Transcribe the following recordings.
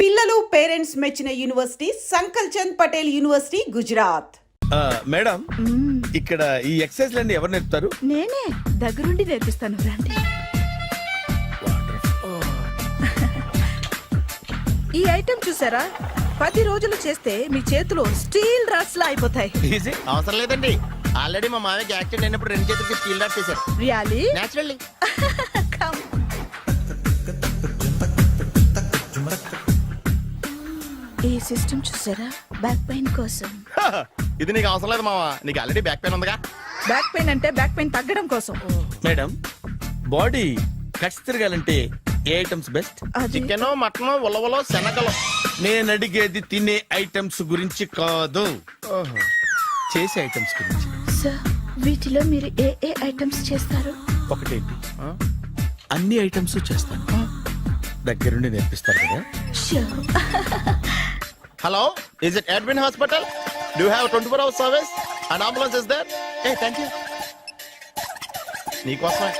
పిల్లలు పేరెంట్స్ మెచ్చిన university Sankalchand Patel university Gujarat. Madam ఇక్కడ ఈ ఎక్సర్సైజ్ లన్నీ ఎవరు నేర్పుతారు? నేనే దగ్గరుండి నేర్పిస్తాను రండి. ఈ ఐటెం చూసారా, 10 రోజులు చేస్తే మీ చేతులు స్టీల్ రాట్స్ లా అయిపోతాయి. అవసరం లేదండి, ఆల్రెడీ మా మామయ్యకి యాక్సిడెంట్ అయినప్పుడు 2 చేతులకి స్టీల్ డాట్ చేశారు. రియల్లీ? నేచురల్లీ. ఈ సిస్టమ్ చూసారా, బ్యాక్ పెయిన్ కోసం. ఇది నీకు అవసరం లేదు మావా, నీకు ఆల్రెడీ బ్యాక్ పెయిన్ ఉందిగా. బ్యాక్ పెయిన్ అంటే బ్యాక్ పెయిన్ తగ్గడం కోసం. మేడం బాడీ కట్స్ తిరగాలంటే ఏ ఐటమ్స్ బెస్ట్? చికెన్, మటన్, ఉలవలో, శనగలు. నేను అడిగేది తినే ఐటమ్స్ గురించి కాదు, చేసే ఐటమ్స్ గురించి. సార్, వీటిలో మీరు ఏ ఏ ఐటమ్స్ చేస్తారు? ఒకటేంటి, అన్ని ఐటమ్స్ చేస్తాను. దగ్గరుండి నేర్పిస్తారు కదా. Hello, is it admin hospital? Do have 24 hours service and ambulance is there? ఏ థ్యాంక్ యూ. నీకోసమే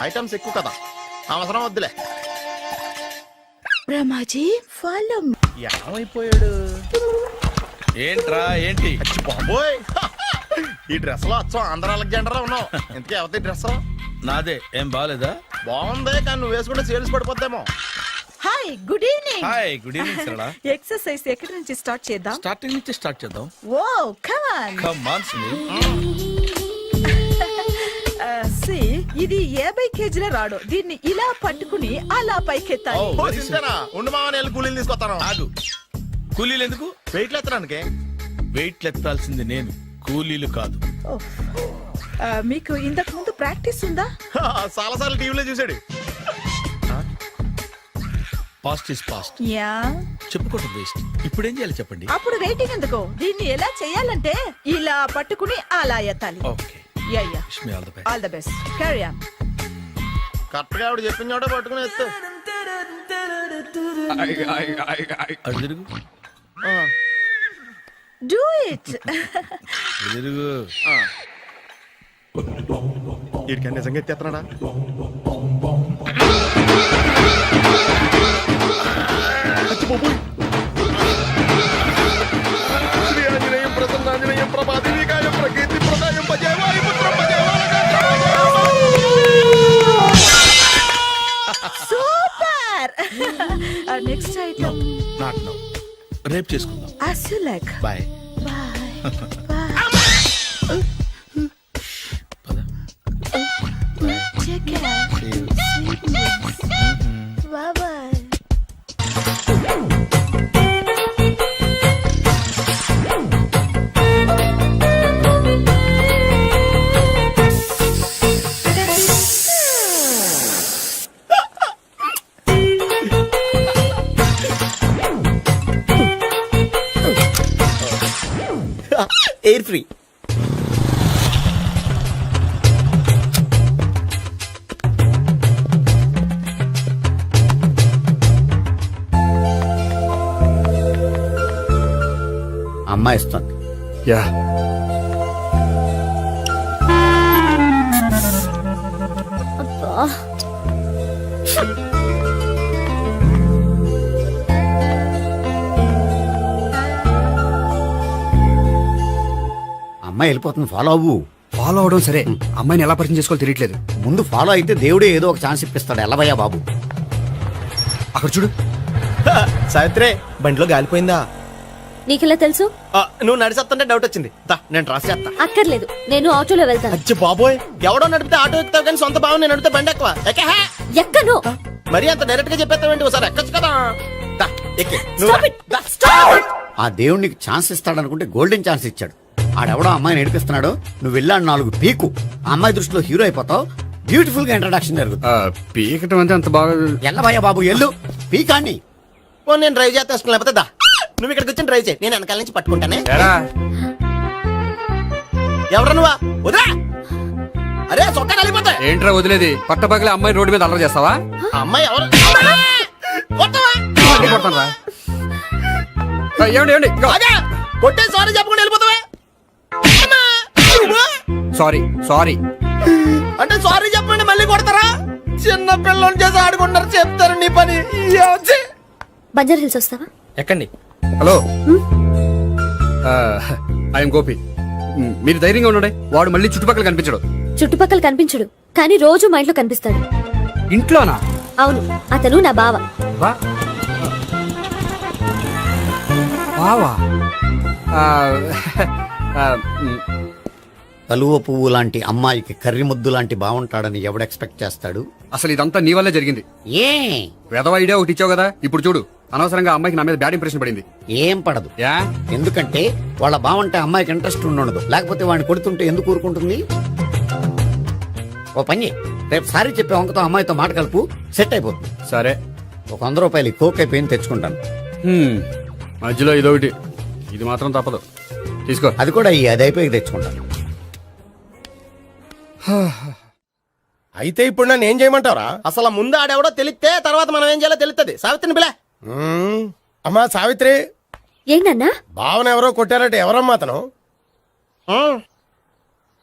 ఐటమ్స్ ఎక్కువ కదా, అవసరం వద్దులే. రమాజీ ఫాలో. ఏమైపోయాడు? ఏంట్రా ఏంటి? అచ్చి బాబోయ్, ఈ డ్రెస్ లో అచ్చం ఆంధ్ర అలెగ్జాండర్ ఉన్నావు. ఇంతకీ ఎవరి డ్రెస్? నాదే. ఏం బాగాలేదా? బాగుంది, కానీ నువ్వు వేసుకుంటే సేల్స్ పడిపోద్దేమో. Hi, good evening. Hi, good evening Sarala. Exercise ఎక్కడి నుంచి స్టార్ట్ చేద్దాం? స్టార్టింగ్ నుంచి స్టార్ట్ చేద్దాం. Oh come on. Come on Sunil. ఇది 50 కేజీల రాడు. దీన్ని ఇలా పట్టుకుని అలా పైకెత్తాలి. Oh. ఓ, చింతేనా? ఉండు మామ, నేను కూలీలు తీసుకొస్తాను. ఆగు. కూలీలు ఎందుకు? వెయిట్లు ఎత్తడానికి. వెయిట్ ఎత్తాల్సింది నేను, కూలీలు కాదు. మీకు ఇంతకు ముందు ప్రాక్టీస్ ఉందా? చాలా సార్లు టీవీలో చూసాడు. Past is past. యా, చెప్పుకోవటం వేస్ట్. ఇప్పుడు ఏం చేయాలి చెప్పండి. అప్పుడు వెయిటింగ్ ఎందుకు? దీన్ని ఎలా చేయాలంటే ఇలా పట్టుకుని అలా ఎత్తాలి. Okay, yeah yeah, wish me all the best. All the best. Carry on. Correct గా ఆవిడ చెప్పిన చోట పట్టుకుని ఎత్తు. అటు తిరుగు, డూ ఇట్. అటు తిరుగు. వీడికి నిజంగా ఎత్తేస్తున్నాడా? శ్రీ ఆంజనేయం ప్రసన్నాంజనేయం ప్రభాదేవికాయం ప్రకీర్తి ప్రదాయం భజే వాయుపుత్రం భజే super. Next item not now, రేపు చేసుకుందాం. as you like. Bye. Bye. Bye. పద. Take care. See you. Sweet dreams. Bye bye. Air free. అమ్మాయి ఇస్తుంది. యా, అమ్మాయి వెళ్ళిపోతుంది, ఫాలో అవ్వు. ఫాలో అవడం సరే, అమ్మాయిని ఎలా పరిచయం చేసుకోవాలో తెలియట్లేదు. ముందు ఫాలో అయితే దేవుడే ఏదో ఒక ఛాన్స్ ఇప్పిస్తాడు. ఎల్లవయ్యా బాబు. అక్కడ చూడు. సావిత్రి, బండిలో గాలిపోయిందా? నీకెలా తెలుసు? నువ్వు నడిచేస్తుంటే డౌట్ వచ్చింది. నేను రాసి చేస్తా. అక్కర్లేదు, నేను ఆటోలో వెళ్తాను. అచ్చి బాబోయ్, ఎవడో నడిపితే ఆటో ఎక్కుతావు కానీ సొంత భావం నేను నడిపితే బండి ఎక్కువ. ఎక్కను. మరి అంత డైరెక్ట్ గా చెప్పేస్తావేంటి? ఒకసారి ఎక్కొచ్చు కదా. ఎక్కి Stop it. Stop it. ఆ దేవుడు నీకు ఛాన్స్ ఇస్తాడు అనుకుంటే గోల్డెన్ ఛాన్స్ ఇచ్చాడు. ఆడెవడో అమ్మాయిని నడిపిస్తున్నాడు, నువ్వు వెళ్ళాడు 4 పీకు. ఆ అమ్మాయి దృష్టిలో హీరో అయిపోతావు. బ్యూటిఫుల్ గా ఇంట్రడక్షన్ జరుగుతుంది. పీకటం అంటే అంత బాగా. ఎల్లవయ్యా బాబు, ఎల్లు పీకాన్ని. నేను డ్రైవ్ చేస్తాను, లేకపోతే దా నువ్వు ఇక్కడికి వచ్చి డ్రైవ్ చేయి, నేను వెనకాల నుంచి పట్టుకుంటానే. ఎవరు నువ్వా? వదిలా. అరే చొక్కా కలిగిపోతా. ఏంట్రా వదిలేది? పట్టపగలే అమ్మాయి రోడ్డు మీద అల్లరి చేస్తావా? అమ్మాయి ఎవరు? కొడతాను. ఏమండి కొట్టే సారీ చెప్పకుండా వెళ్ళిపోతావా? సారీ సారీ అంటే సారీ చెప్పండి మళ్ళీ కొడతారా? చిన్న పిల్లలు చేసి ఆడుకుంటారు, చెప్తారు నీ పని. బంజారా హిల్స్ వస్తావా? ఎక్కండి. Hello, I'm Gopi. మీరు ధైర్యంగా ఉండండి. వాడు మళ్ళీ చుట్టుపక్కల కనిపించడు. చుట్టుపక్కల కనిపించడు, కానీ రోజు మా ఇంట్లో కనిపిస్తాడు. ఇంట్లోనా? అవును, అతను నా బావ. వా- వావా ఆ, ఆ, కలువ పువ్వు లాంటి అమ్మాయికి కర్రి ముద్దు లాంటి బాగుంటాడని ఎవడు ఎక్స్పెక్ట్ చేస్తాడు? అసలు ఇదంతా నీ వల్లే జరిగింది. ఏ వెధవ ఐడియా ఒకటి ఇచ్చావు కదా, ఇప్పుడు చూడు. అనవసరంగా అమ్మాయికి నా మీద బ్యాడ్ ఇంప్రెషన్ పడింది. ఏం పడదు. యా, ఎందుకంటే వాళ్ళ బావంటే అమ్మాయికి ఇంట్రెస్ట్ ఉండదు. లేకపోతే వాడిని కొడుతుంటే ఎందుకు ఊరుకుంటుంది? ఓ పని చెయ్. రేపు సారీ చెప్పే వంకతో అమ్మాయితో మాట కలుపు, సెట్ అయిపోతుంది. సరే. ఒక 100 రూపాయలు కోక్ అయిపోయింది, తెచ్చుకుంటాను. మధ్యలో ఇదొకటి, ఇది మాత్రం తప్పదు. తీసుకో. అది కూడా అది అయిపోయి తెచ్చుకుంటాను. అయితే ఇప్పుడు నన్ను ఏం చేయమంటారా? అసలు ముందు ఆడెవడో తెలిస్తే తర్వాత మనం ఏం చేయాలో తెలుస్తుంది. సావిత్రిని పిల్ల. అమ్మా సావిత్రి, ఏంటన్నా? భావన ఎవరో కొట్టారట. ఎవరమ్మా అతను?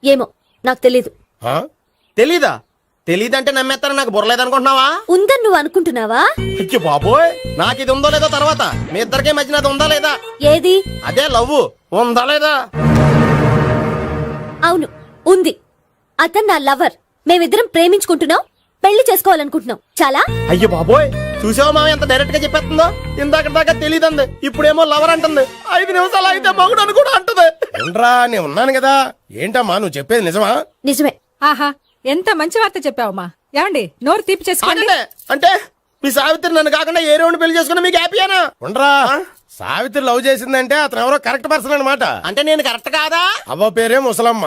ఏమో నాకు తెలీదు. తెలీదా? తెలీదంటే నమ్మేస్తారని నాకు బుర్రలేదనుకుంటున్నావా? ఉందని నువ్వు అనుకుంటున్నావా? అయ్యో బాబోయ్, నాకు ఇది ఉందో లేదో తర్వాత. మీ ఇద్దరికే మధ్యన అది ఉందా లేదా? ఏది? అదే లవ్ ఉందా లేదా? అవును, ఉంది. అతను నా లవర్. మేమిద్దరం ప్రేమించుకుంటున్నాం, పెళ్లి చేసుకోవాలనుకుంటున్నాం. చాలా. అయ్యో బాబోయ్, చూసావా మామ ఎంత డైరెక్ట్ గా చెప్పేస్తుందో? ఇందాక దాకా తెలియదండి, ఇప్పుడేమో లవర్ అంటుంది. 5 నిమిషాలు అయితే మగుడు అని కూడా అంటుంది. ఏంట్రా, నేను ఉన్నాను కదా. ఏంటమ్మా నువ్వు చెప్పేది నిజమా? నిజమే. ఆహా, ఎంత మంచి వార్త చెప్పావమ్మా. ఏమండి, నోరు తీపి చేసుకోండి. అంటే మీ సావిత్రి నన్ను కాకుండా ఏ రౌండ్ పెళ్లి చేసుకున్నా మీకు హ్యాపీయేనా? ఉండరా, సావిత్రి లవ్ చేసిందంటే అతను ఎవరో కరెక్ట్ పర్సన్ అనమాట. అంటే నేను కరెక్ట్ కాదా? అవ్వ పేరే ముసలమ్మ.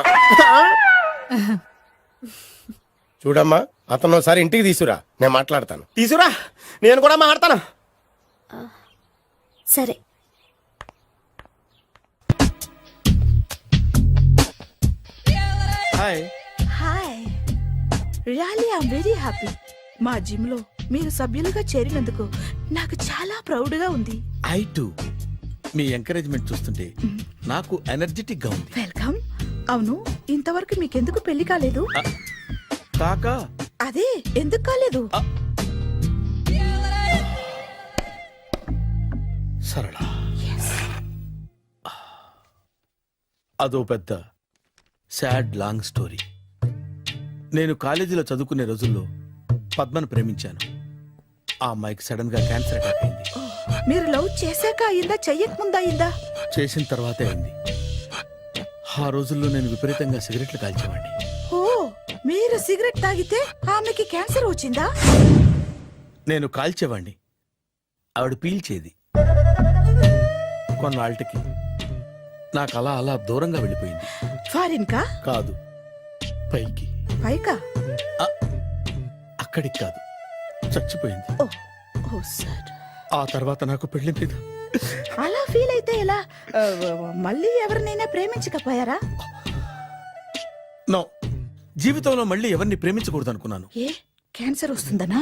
చూడమ్మా, అతను ఒకసారి ఇంటికి తీసుకురా, నేను మాట్లాడతాను. తీసుకురా, నేను కూడా మాట్లాడతాను. సరే. Hi. Hi, really I'm very happy. మా జిమ్ లో మీరు సభ్యులుగా చేరినందుకు నాకు చాలా ప్రౌడ్ గా ఉంది. ఐ టు మీ ఎంకరేజ్మెంట్ చూస్తుంటే నాకు ఎనర్జెటిక్ గా ఉంది. వెల్కమ్. అవును, ఇంతవరకు మీకెందుకు పెళ్లి కాలేదు? కాకా అదే, ఎందుకు కాలేదు? సరళ, అదో పెద్ద సాడ్ లాంగ్ స్టోరీ. నేను కాలేజీలో చదువుకునే రోజుల్లో పద్మను ప్రేమించాను. ఆ అమ్మాయికి సడన్ గా క్యాన్సర్ అటాక్ అయింది. మీరు లవ్ చేశాక అయిందా, చెయ్యక ముందా అయిందా? చేసిన తర్వాతే అయింది. ఆ రోజుల్లో నేను విపరీతంగా సిగరెట్లు కాల్చేవాడిని. ఓ, మీరు సిగరెట్ తాగితే ఆమెకి క్యాన్సర్ వచ్చిందా? నేను కాల్చేవాణ్ణి, ఆవిడ పీల్చేది. కొన్నాళ్ళకి నాకు అలా అలా దూరంగా వెళ్ళిపోయింది. ఫారిన్ కా? కాదు, పైకి. పైకా? అక్కడికి కాదు, చచ్చిపోయింది. ఓ, ఓ సార్. ఆ తర్వాత నాకు పెళ్లి మీద అలా ఫీల్ అయితే ఎలా? మళ్ళీ ఎవరినైనా ప్రేమించకపోయారా? నో, జీవితంలో మళ్ళీ ఎవరిని ప్రేమించకూడదు అనుకున్నాను. ఏ, క్యాన్సర్ వస్తుందనా?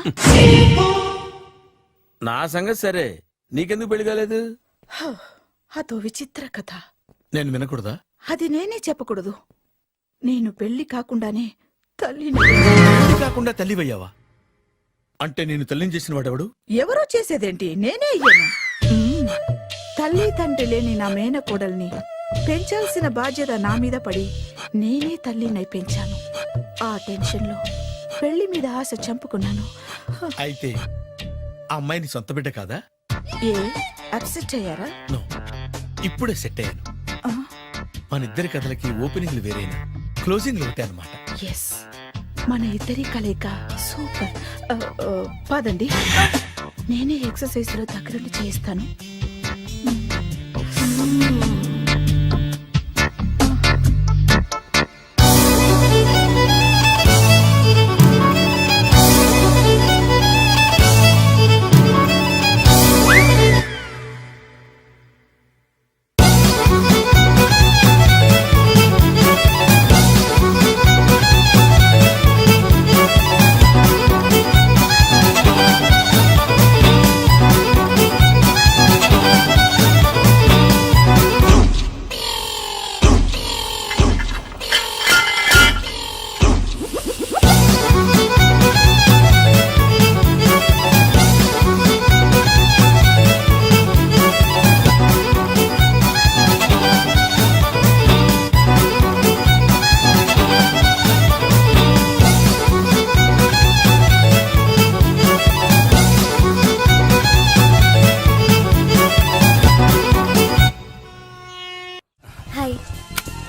నా సంగతి సరే, నీకెందుకు పెళ్లి కాలేదు? అదో విచిత్ర కథ. నేను వినకూడదా? అది నేనే చెప్పకూడదు. నేను పెళ్లి కాకుండానే తల్లిని. పెళ్లి కాకుండా తల్లివయ్యావా? అంటే నేను తల్లిని చేసిన వాడెవడు? ఎవరో చేసేదేంటి, నేనే అయ్యాను. తల్లి తండ్రి లేని నా మేనకోడల్ని పెంచాల్సిన బాధ్యత నా మీద పడి నేనే తల్లినై పెంచాను. ఆ టెన్షన్ లో పెళ్లి మీద ఆశ చంపుకున్నాను. అయితే ఆ అమ్మాయిని సొంత బిడ్డ కాదా? ఏ, అప్సెట్ అయ్యారా? నో, ఇప్పుడే సెట్ అయ్యాను. మన ఇద్దరి కథలకి ఓపెనింగ్లు వేరేనా, క్లోజింగ్లు ఒకటే అన్నమాట. ఎస్, మన ఇద్దరి కలయిక సూపర్. పదండి, నేనే ఎక్సర్సైజ్ లో దగ్గరుండి చేయిస్తాను.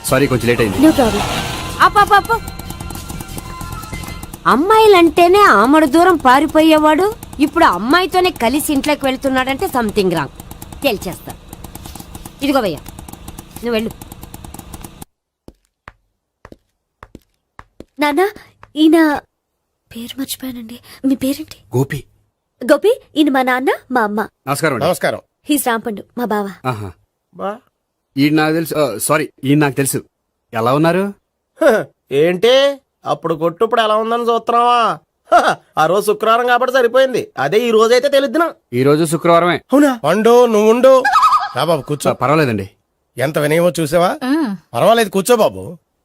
సారీ కొంచెం లేట్ అయింది. No problem. అప్ప అమ్మాయిలంటేనే ఆమడు దూరం పారిపోయేవాడు ఇప్పుడు అమ్మాయితోనే కలిసి ఇంట్లోకి వెళ్తున్నాడంటే సంథింగ్ రాంగ్ తేల్చేస్తా. ఇదిగో భయ్యా నువ్వు వెళ్ళు. నాన్న, ఈయన పేరు మర్చిపోయానండి. మీ పేరేంటి? గోపి. గోపి, ఈయన మా నాన్న, మా అమ్మ. నమస్కారం అండి. నమస్కారం. హీస్ రాంపండు, మా బావ. ఆహా. బా ఈయన నాకు తెలుసు. సారీ, ఈయన నాకు తెలుసు. ఎలా ఉన్నారు? హ, ఏంటి అప్పుడు కొట్టు ఇప్పుడు ఎలా ఉందని చూస్తున్నావా? హ, ఆ రోజు శుక్రవారం కాబట్టి సరిపోయింది. అదే ఈ రోజు అయితే తెలియదునా. ఈ రోజు శుక్రవారమే. అవునా? వండు నువ్వు ఉండు. రా బాబు కూర్చో. పర్వాలేదండి. ఎంత వినయమో చూసావా? పర్వాలేదు కూర్చో బాబు.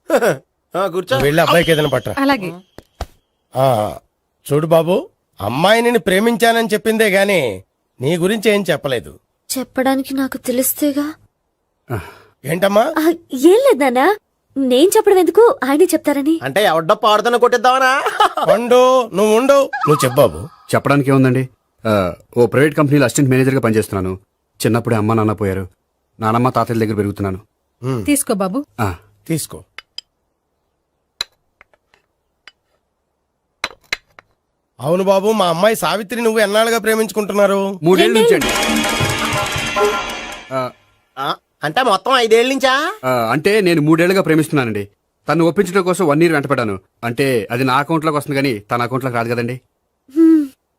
హ, ఆ, కూర్చో. వెళ్ళి అబ్బాయికి ఏదైనా పట్ట. అలాగే. చూడు బాబు, అమ్మాయిని నేను ప్రేమించానని చెప్పిందే గాని నీ గురించి ఏం చెప్పలేదు. చెప్పడానికి నాకు తెలిస్తేగా. ఏంటమ్మా? ఆ, ఏం లేదు నాన్న, నేను చెప్పడం ఎందుకు, ఆయనే చెప్తారని. అంటే ఎవడ్డో పాడుతున్న కొట్టిద్దామనా? వండు నువ్వు ఉండు. నువ్వు చెప్పు బాబు. చెప్పడానికి ఏముందండి? ఓ ప్రైవేట్ కంపెనీలో అసిస్టెంట్ మేనేజర్గా పనిచేస్తున్నాను. చిన్నప్పుడే అమ్మ నాన్న పోయారు. నానమ్మ తాతయ్య దగ్గర పెరుగుతున్నాను. తీసుకో బాబు. ఆ, తీసుకో. అవును బాబు, మా అమ్మాయి సావిత్రి నువ్వు ఎన్నాళ్ళుగా ప్రేమించుకుంటున్నారు? 3 ఏళ్ళ నుంచి అండి. అంటే మొత్తం 5 ఏళ్ళ నుంచా? అంటే నేను 3 ఏళ్ళుగా ప్రేమిస్తున్నానండి. తను ఒప్పించడం కోసం 1 year వెంటపడ్డాను. అంటే అది నా అకౌంట్లోకి వస్తుంది కానీ తన అకౌంట్లోకి రాదు కదండి.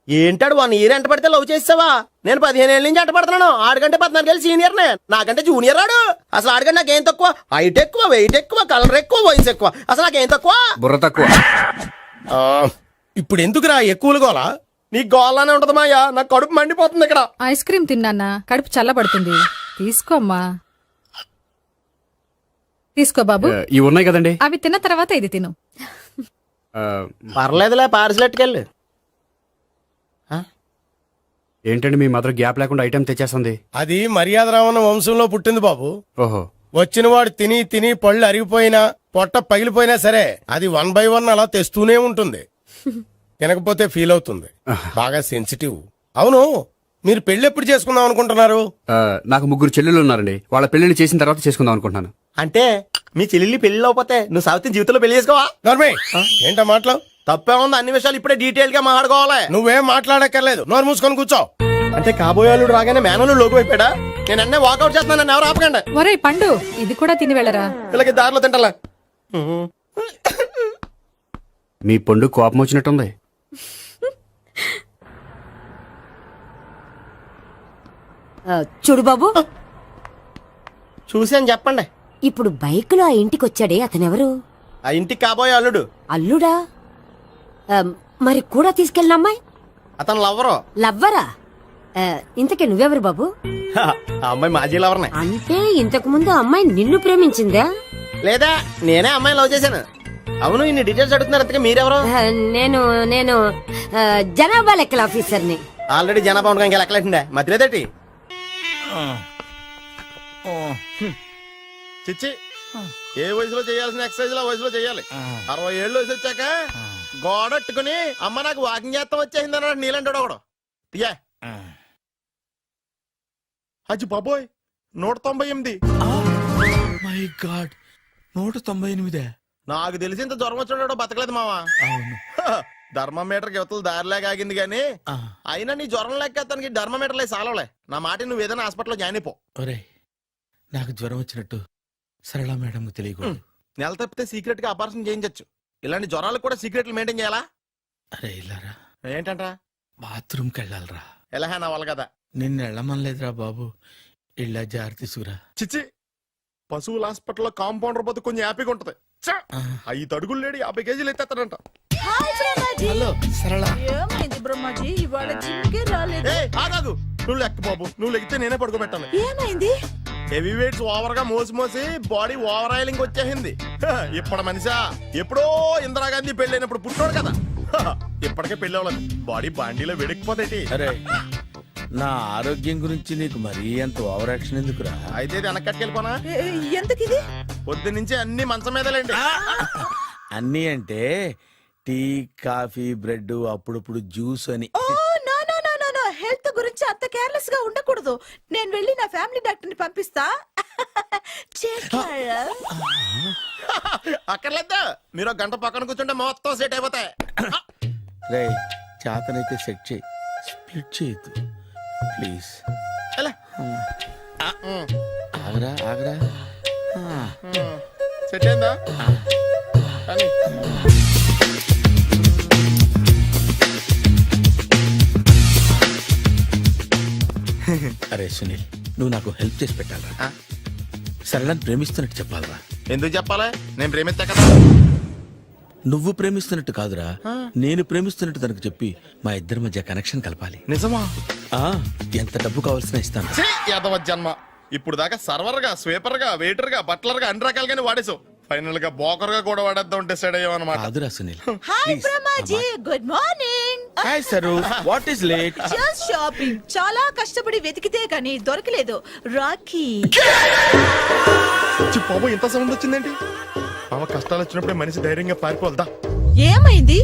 ఏంటాడు 1 year ఎంట పడితే లవ్ చేసావా? నేను 15 ఏళ్ళ నుంచి ఎంట పడుతున్నాను. ఆడికంటే 14 ఏళ్ళు సీనియర్ నే, నాకంటే జూనియర్ ఆడు. అసలు ఆడికంటే నాకేం తక్కువ? హైట్ ఎక్కువ, వెయిట్ ఎక్కువ, కలర్ ఎక్కువ, వయసు ఎక్కువ. అసలు నాకేం తక్కువ? బుర్ర తక్కువ. ఇప్పుడు ఎందుకురా ఎక్కువలు గోలా? నీకు గోలానే ఉంటది మాయా. నాకు కడుపు మండిపోతుంది ఇక్కడ. ఐస్ క్రీమ్ తిన్నానా, కడుపు చల్లబడుతుంది. తీసుకోమ్మా. తీసుకో బాబు. ఇవి ఉన్నాయి కదండి. అవి తిన్న తర్వాత ఇది తిను. ఆ, పర్లేదులే, పార్సిలెట్కెళ్ళి. ఏంటండి మీ మదర్ గ్యాప్ లేకుండా ఐటెం తెచ్చేస్తుంది? అది మర్యాద రావణ వంశంలో పుట్టింది బాబు. ఓహో. వచ్చినవాడు తిని తిని పళ్ళు అరిగిపోయినా పొట్ట పగిలిపోయినా సరే అది 1 by 1 అలా తెస్తూనే ఉంటుంది. తినకపోతే ఫీల్ అవుతుంది. బాగా సెన్సిటివ్. అవును, మీరు పెళ్లి ఎప్పుడు చేసుకుందాం అనుకుంటున్నారు? నాకు 3 చెల్లెళ్ళు ఉన్నారండి. వాళ్ళ పెళ్లిని చేసిన తర్వాత చేసుకుందాం అనుకుంటున్నాను. అంటే మీ చెల్లెల్ని పెళ్లి అవ్వకపోతే నువ్వు సావిత్రి జీవితంలో పెళ్లి చేసుకోవా? ఏంటో మాటలు తప్పే ఉంది. అన్ని విషయాలు ఇప్పుడే డీటెయిల్ గా మాట్లాడుకోవాలి. నువ్వేం మాట్లాడక్కర్లేదు, నోరు మూసుకొని కూర్చో. అంటే కాబోయేవాళ్ళు రాగానే మేనలు లోకి అయిపోయాడా? నేను అన్నీ వాకౌట్ చేస్తున్నాను, నన్ను ఎవరు ఆపకండి. ఒరే పండు, ఇది కూడా తిని వెళ్ళరా. ఇలాగే దారిలో తింటలా. మీ పండు కోపం వచ్చినట్టుంది. చూడు బాబు, చూసి అని చెప్పండి. ఇప్పుడు బైక్ లో ఆ ఇంటికి వచ్చాడే అతనెవరు? ఆ ఇంటికి కాబోయే అల్లుడు. అల్లుడా? మరి కూడా తీసుకెళ్ళిన అమ్మాయి అతను లవ్వరు. లవ్వరా? ఇంతకీ నువ్వెవరు బాబు? ఆ అమ్మాయి మాజీ లవర్నే. అంటే ఇంతకు ముందు అమ్మాయి నిన్ను ప్రేమించిందా? లేదా నేనే అమ్మాయి లవ్ చేశాను. అవును, ఇన్ని డీటెయిల్స్ అడుగుతున్నారు. అంతగా మీరెవరు? నేను నేను జనాభా లెక్కల ఆఫీసర్ని. ఆల్రెడీ జనాభా ఉండగా ఇంకా లెక్కలేటండే మధ్యలేదటి. చిచ్చి, ఏ వయసులో చేయాల్సిన ఎక్సర్సైజ్ లో వయసులో చేయాలి. 60 ఏళ్ళు వయసు వచ్చాక గోడట్టుకుని అమ్మ నాకు వాకింగ్ చేస్తాం వచ్చేసింది అన్నాడు నీలంటాడు ఒకడు. యా అజ్జి బాబోయ్, 198. My God, 198. నాకు తెలిసి ఇంత జ్వరం వచ్చాడు బతకలేదు మావా. అవును. ధర్మమీటర్ యువతలు దారిలేక ఆగింది గానీ అయినా నీ జ్వరం లెక్క అతనికి ధర్మమీటర్లే సాలవలే. నా మాట నువ్వు ఏదైనా హాస్పిటల్లో జాయిన్ అయిపో. ఒరే, నాకు జ్వరం వచ్చినట్టు సరళ మేడం తెలియకూడదు. నెల తప్పితే సీక్రెట్ గా ఆపరేషన్ చేయించచ్చు. ఇలాంటి జ్వరాలకు కూడా సీక్రెట్లు మెయింటైన్ చేయాలా? అరే ఇల్లారా, ఏంటంటా? బాత్రూమ్కి వెళ్ళాలరా. ఎలా నా వాళ్ళ కదా. నిన్ను వెళ్ళమనలేదురా బాబు. ఇళ్ళ జారి తీసుకురా. చిచ్చి, పశువుల హాస్పిటల్లో కాంపౌండర్ బతు కొంచెం హ్యాపీగా ఉంటది. 5 అడుగులు లేడి 50 కేజీలు ఎత్తేస్తాడంట. హలో సరళ. ఏమైంది బ్రహ్మాజీ, ఇవాళ జిమ్కే రాలేదు? ఆగాగు, నువ్వు లెక్క బాబు. నువ్వు లెక్కితే నేనే పడుకోబెట్టాను. ఏమైంది? హెవీ వెయిట్స్ ఓవర్ గా మోసి మోసి బాడీ ఓవర్ ఆయిలింగ్ వచ్చేసింది. ఇప్పుడు మనిషా ఎప్పుడో ఇందిరాగాంధీ పెళ్ళైనప్పుడు పుట్టాడు కదా. ఇప్పటికే పెళ్లి అవ్వలేదు, బాడీ బాండీలో వెడికిపోతాయి. అరే, నా ఆరోగ్యం గురించి నీకు మరీ అంత ఓవర్ యాక్షన్ ఎందుకురా? అయితే ఇది వెనకట్టుకెళ్ళిపోనా? ఎందుకు ఇది? పొద్దున్నుంచి అన్ని మంచం మీదలేండి. అన్నీ అంటే టీ, కాఫీ, బ్రెడ్, అప్పుడప్పుడు జ్యూస్ అని. హెల్త్ గురించి అంత కేర్లెస్ గా ఉండకూడదు. నేను వెళ్ళి నా ఫ్యామిలీ డాక్టర్ ని పంపిస్తా. చేస్తారా? అక్కర్లేదా, మీరు ఒక గంట పక్కన కూర్చుంటే మొత్తం సెట్ అయిపోతాయి. రే చేతనైతే సెట్ చేయి, స్ప్లిట్ చేయొద్దు ప్లీజ్. ఎలా? ఆగరా ఆగరా. సెట్ అయిందా? కానీ అరే సునీల్, నువ్వు నాకు హెల్ప్ చేసి పెట్టాలరా. సరళని ప్రేమిస్తున్నట్టు చెప్పాలరా. ఎందుకు చెప్పాలి? నేను ప్రేమిస్తా కదా. నువ్వు ప్రేమిస్తున్నట్టు కాదురా, నేను ప్రేమిస్తున్నట్టు తనకు చెప్పి మా ఇద్దరి మధ్య కనెక్షన్ కలపాలి. నిజమా? ఆ ఎంత డబ్బు కావాల్సిన ఇస్తాను. యాదవ జన్మ. ఇప్పుడు దాకా సర్వర్ గా, స్వీపర్ గా, వెయిటర్ గా, బట్లర్ గా అన్ని రకాలుగానే వాడేసావు. ఫైనల్ గా బోకర్ గా కూడా వాడేద్దాం డిసైడ్ అయ్యామన్నమాట. కాదురా Sunil. Hi Brahmaji, good morning. Hi sir, what is late? Just shopping. చాలా కష్టపడి వెతికితే కానీ దొరకలేదు. రాఖీ. బాబు ఇంత సౌండ్ వచ్చిందేంటి? మామ కష్టాలు వచ్చినప్పుడే మనిషి ధైర్యంగా పారిపోల్దా. ఏమైంది?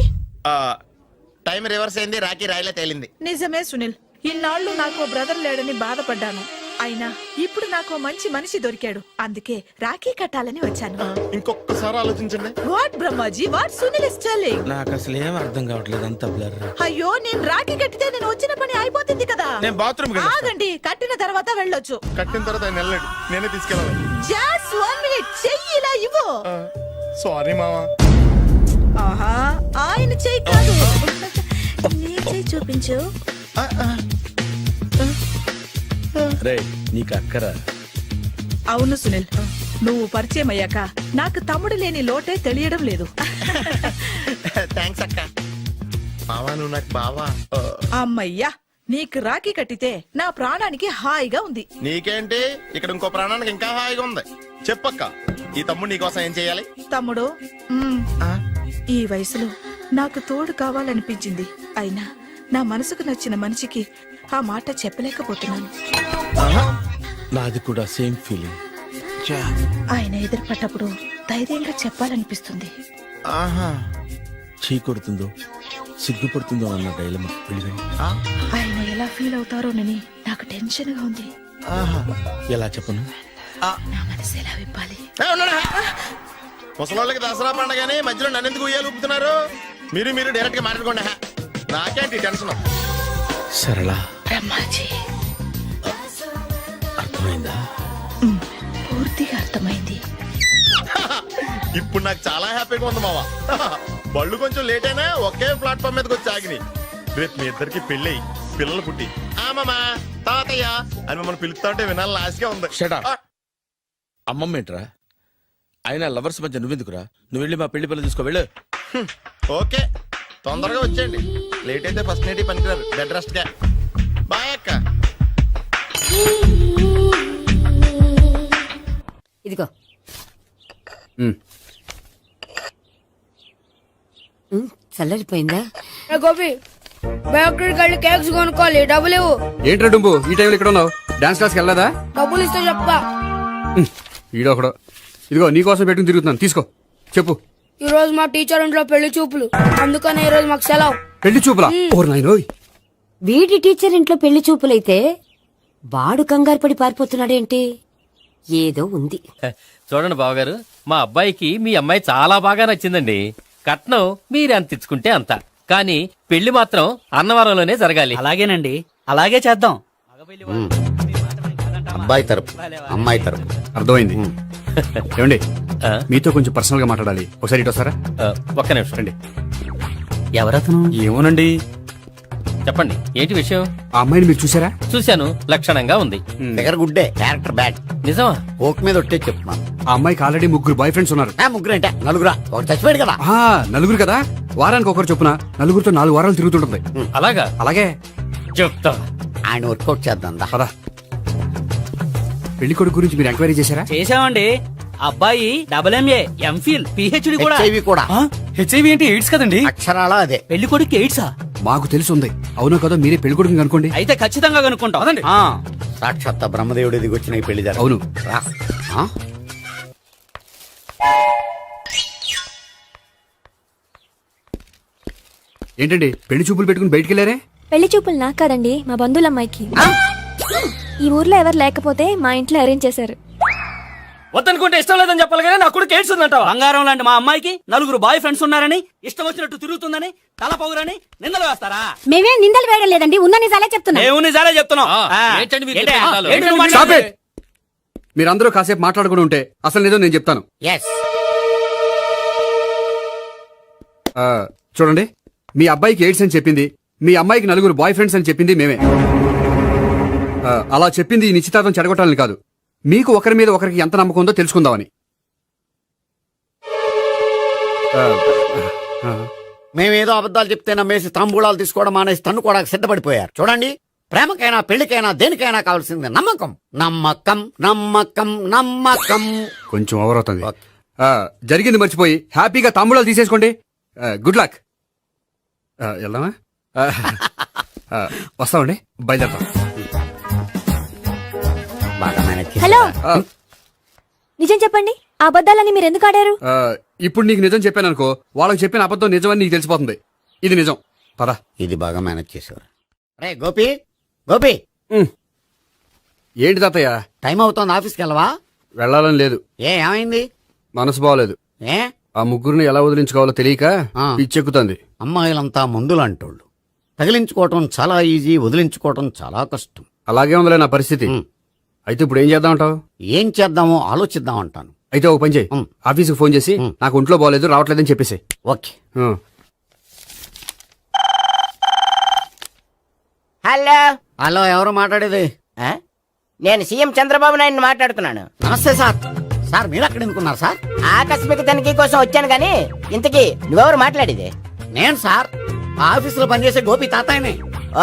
టైం రివర్స్ అయింది, రాఖీ రాయిలా తేలింది. నిజమే సునీల్, ఇన్నాళ్ళు నాకు బ్రదర్ లేడని బాధపడ్డాను. అయినా ఇప్పుడు నాకు మంచి మనిషి దొరికాడు. అందుకే రాఖీ కట్టాలని వచ్చాను. ఇంకొకసారి ఆలోచించండి. What Brahmaji, what Sunil is telling? నాకు అసలు ఏం అర్థం కావట్లేదు, అంత బ్లర్. అయ్యో, నేను రాఖీ కట్టితే నేను వచ్చిన పని అయిపోతుంది కదా. నేను బాత్రూమ్ ఆగండి, కట్టిన తర్వాత వెళ్ళొచ్చు. కట్టిన తర్వాత ఆయన వెళ్ళండి, నేనే తీసుకెళ్ళాలి. జస్ట్ 1 మినిట్, చెయ్యి ఇలా ఇవ్వు. సారీ మామా. ఆహా, ఆయన చెయ్యి కాదు, నీ చెయ్యి చూపించు. రే నీకు అక్కరా. అవును సునీల్, నువ్వు పరిచయం అయ్యాక నాకు తమ్ముడు లేని లోటే తెలియడం లేదు. థ్యాంక్స్ అక్క. మావా నువ్వు నాకు బావా. అమ్మయ్యా, నీకు రాఖీ కట్టితే నా ప్రాణానికి హాయిగా ఉంది. నీకేంటి, ఇక్కడ ఇంకో ప్రాణానికి ఇంకా హాయిగా ఉంది. చెప్పక్క, ఈ తమ్ముడు నీకోసం ఏం చేయాలి? తమ్ముడు, ఈ వయసులో నాకు తోడు కావాలనిపించింది. అయినా నా మనసుకు నచ్చిన మనిషికి ఆ మాట చెప్పలేకపోతున్నాను. నాది కూడా సేమ్ ఫీలింగ్. ఆయన ఎదురుపడ్డప్పుడు ధైర్యంగా చెప్పాలనిపిస్తుంది. చీకొడుతుందో సిగ్గుపడుతుందో అన్న డైలమా వెళ్ళిపోయింది. ఆయన ఎలా ఫీల్ అవుతారోనని నాకు టెన్షన్ గా ఉంది. ఎలా చెప్పను? నా మనసు ఎలా విప్పాలి? ముసలోళ్ళకి దసరా పండగని మధ్యలో నన్ను ఎందుకు ఉయ్యాలు ఊపుతున్నారు? మీరు డైరెక్ట్ గా మాట్లాడుకోండి. నాకేంటి టెన్షన్? సరళ, బ్రహ్మాజీ, అర్థమైందా? పూర్తిగా అర్థమైంది. ఇప్పుడు నాకు చాలా హ్యాపీగా ఉంది మావా. బళ్ళు కొంచెం లేట్ అయినా ఒకే ప్లాట్ఫామ్ మీదకి వచ్చి ఆగినాయి. రేపు మీ ఇద్దరికి పెళ్ళి పిల్లలు పుట్టి మామా తాతయ్య అని మమ్మల్ని పిలుస్తా ఉంటే వినాలని ఆశగా ఉంది. Shut up. అమ్మమ్మ ఏంట్రా? అయినా లవర్స్ మధ్య నువ్వెందుకురా? నువ్వు వెళ్ళి మా పెళ్లి పిల్లలు తీసుకో వెళ్ళు. ఓకే, తొందరగా వచ్చేయండి. లేట్ అయితే ఫస్ట్ నైట్ పనికిరారు. బెడ్ రెస్ట్ గా. బాయ్ అక్క. ఇదిగో చల్లరిపోయిందా? గోపి, బయోక్రెడిట్ వెళ్ళి కేక్స్ కొనుక్కోవాలి, డబ్బులు ఇవ్వు. ఏంట్రా డుంబు ఈ టైంలో ఇక్కడ ఉన్నావు? డాన్స్ క్లాస్కి వెళ్ళదా? డబ్బులు ఇస్తే చెప్తా. ఈడొకడు. ఇదిగో నీకోసం పెట్టుకుని తిరుగుతున్నాను, తీసుకో. చెప్పు. ఈ రోజు మా టీచర్ ఇంట్లో పెళ్లి చూపులు, అందుకనే ఈ రోజు మాకు సెలవు. పెళ్లి చూపులా? ఓర్ నాయనోయ్. వీడి టీచర్ ఇంట్లో పెళ్లి చూపులైతే వాడు కంగారు పడి పారిపోతున్నాడేంటి? ఏదో ఉంది. చూడండి బావగారు, మా అబ్బాయికి మీ అమ్మాయి చాలా బాగా నచ్చిందండి. కట్నం మీరు ఎంత ఇచ్చుకుంటే అంత, కానీ పెళ్లి మాత్రం అన్నవరంలోనే జరగాలి. అలాగేనండి, అలాగే చేద్దాం. అబ్బాయి తరపు అమ్మాయి తరపు. అర్థమైంది. ఏమండి, ఆ? మీతో కొంచెం పర్సనల్ గా మాట్లాడాలి. ఒకసారి ఇటు వస్తారా? ఒక్క నిమిషం రండి. ఎవరతను? ఏమోనండి. చెప్పండి, ఏంటి విషయం? ఆ అమ్మాయిని మీరు చూసారా? చూశాను, లక్షణంగా ఉంది. దగ్గర గుడ్డే, క్యారెక్టర్ బ్యాడ్. నిజమా? ఓక్ మీద ఒట్టే చెప్తున్నాను. ఆ అమ్మాయికి ఆల్రెడీ 3 బాయ్ ఫ్రెండ్స్ ఉన్నారు. ముగ్గురు అంటే నలుగురా? ఒకటి చచ్చిపోయాడు కదా. ఆ, నలుగురు కదా. వారానికి ఒకరు చొప్పున నలుగురితో 4 వారాలు తిరుగుతుంటుంది. అలాగా? అలాగే. చెప్తా. ఆయన వర్కౌట్ చేద్దాం దా. పదా. పెళ్లి కొడుకు గురించి మీరు ఎంక్వైరీ చేశారా? చేశామండి. అబ్బాయి MA, MPhil, PhD కూడా. HIV కూడా. HIV ఏంటి? ఎయిడ్స్ కదండి. అక్షరాలా అదే. పెళ్లి కొడుకు ఎయిడ్సా? మాకు తెలిసి ఉంది. అవునో కదా, మీరే పెళ్లి కొడుకుని అనుకోండి. అయితే ఖచ్చితంగా కనుక్కుంటాం. అదండి. సాక్షాత్ బ్రహ్మదేవుడి దిగి వచ్చిన ఈ పెళ్లి జరగదు. అవును. రా. ఆ? ఏంటండి పెళ్లి చూపులు పెట్టుకుని బయటికి వెళ్ళారే? పెళ్లి చూపులు నాకు కాదండి మా బంధువుల అమ్మాయికి. ఈ ఊర్లో ఎవరు లేకపోతే మా ఇంట్లో అరేంజ్ చేశారు. వద్దనుకుంటే ఇష్టం లేదని చెప్పాలి కానీ నా కొడుకు ఏడ్స్ ఉందంటావా? బంగారం లాంటి మా అమ్మాయికి 4 బాయ్ ఫ్రెండ్స్ ఉన్నారని, ఇష్టం వచ్చినట్టు తిరుగుతుందని, తల పౌరని నిందలు వేస్తారా? మేమే నిందలు వేయడం లేదండి, ఉన్న నిజాలే చెప్తున్నా. మేము నిజాలే చెప్తున్నాం. ఏంటండి మీరు ఏంటి? చెప్పే నిజాలు? ఏంటి నువ్వు Stop మాట్లాడేది? it! మీరందరూ కాసేపు మాట్లాడుకుని ఉంటే అసలు నిజం నేను చెప్తాను. ఎస్. చూడండి, మీ అబ్బాయికి ఎయిడ్స్ అని చెప్పింది, మీ అమ్మాయికి 4 బాయ్ ఫ్రెండ్స్ అని చెప్పింది మేమే. అలా చెప్పింది ఈ నిశ్చితార్థం చెడగొట్టాలని కాదు, మీకు ఒకరి మీద ఒకరికి ఎంత నమ్మకం ఉందో తెలుసుకుందామని. మేమేదో అబద్ధాలు చెప్తే నమ్మేసి తాంబూలాలు తీసుకోవడం మానేసి తన్నుకోవడానికి సిద్ధపడిపోయారు. చూడండి, ప్రేమకైనా పెళ్లికైనా దేనికైనా కావాల్సింది నమ్మకం. నమ్మకం నమ్మకం నమ్మకం. కొంచెం ఓవర్ అవుతుంది. జరిగింది మర్చిపోయి హ్యాపీగా తాంబూలాలు తీసేసుకోండి. Good luck. వెళ్దామా? వస్తామండి, బయలుదేరతాం. బాగా మేనేజ్ చేశారా? హలో, నిజం చెప్పండి, ఆ అబద్ధాలని మీరు ఎందుకు ఆడారు? ఇప్పుడు నీకు నిజం చెప్పాను అనుకో, వాళ్ళకి చెప్పిన అబద్ధం నిజమని నీకు తెలిసిపోతుంది. ఇది నిజం. పద. ఇది బాగా మేనేజ్ చేశారు. రే గోపి, గోపి, ఏంటి తాతయ్య? టైం అవుతోంది, ఆఫీస్కి వెళ్ళవా? వెళ్ళాలని లేదు. ఏమైంది? మనసు బాగోలేదు. ఏ ఆ ముగ్గురిని ఎలా వదిలించుకోవాలో తెలియక పిచ్చెక్కుతుంది. అమ్మాయిలంతా మందులాంటోళ్ళు. తగిలించుకోవటం చాలా ఈజీ, వదిలించుకోవటం చాలా కష్టం. అలాగే ఉందిలే నా పరిస్థితి. అయితే ఇప్పుడు ఏం చేద్దామంటావు? ఏం చేద్దామో ఆలోచిద్దాం అంటాను. అయితే ఒక పని చేయి, ఆఫీస్కి ఫోన్ చేసి నాకు ఒంట్లో బాగోలేదు రావట్లేదని చెప్పేసి. ఓకే. హలో హలో, ఎవరు మాట్లాడేది? నేను సీఎం చంద్రబాబు నాయుడు మాట్లాడుతున్నాను. నమస్తే సార్. సార్ మీరు అక్కడ ఎందుకున్నారు సార్? ఆకస్మిక తనిఖీ కోసం వచ్చాను గానీ ఇంతకీ నువ్వెవరు మాట్లాడేది? నేను సార్, ఆ ఆఫీసులో పనిచేసే గోపి తాతాయనే.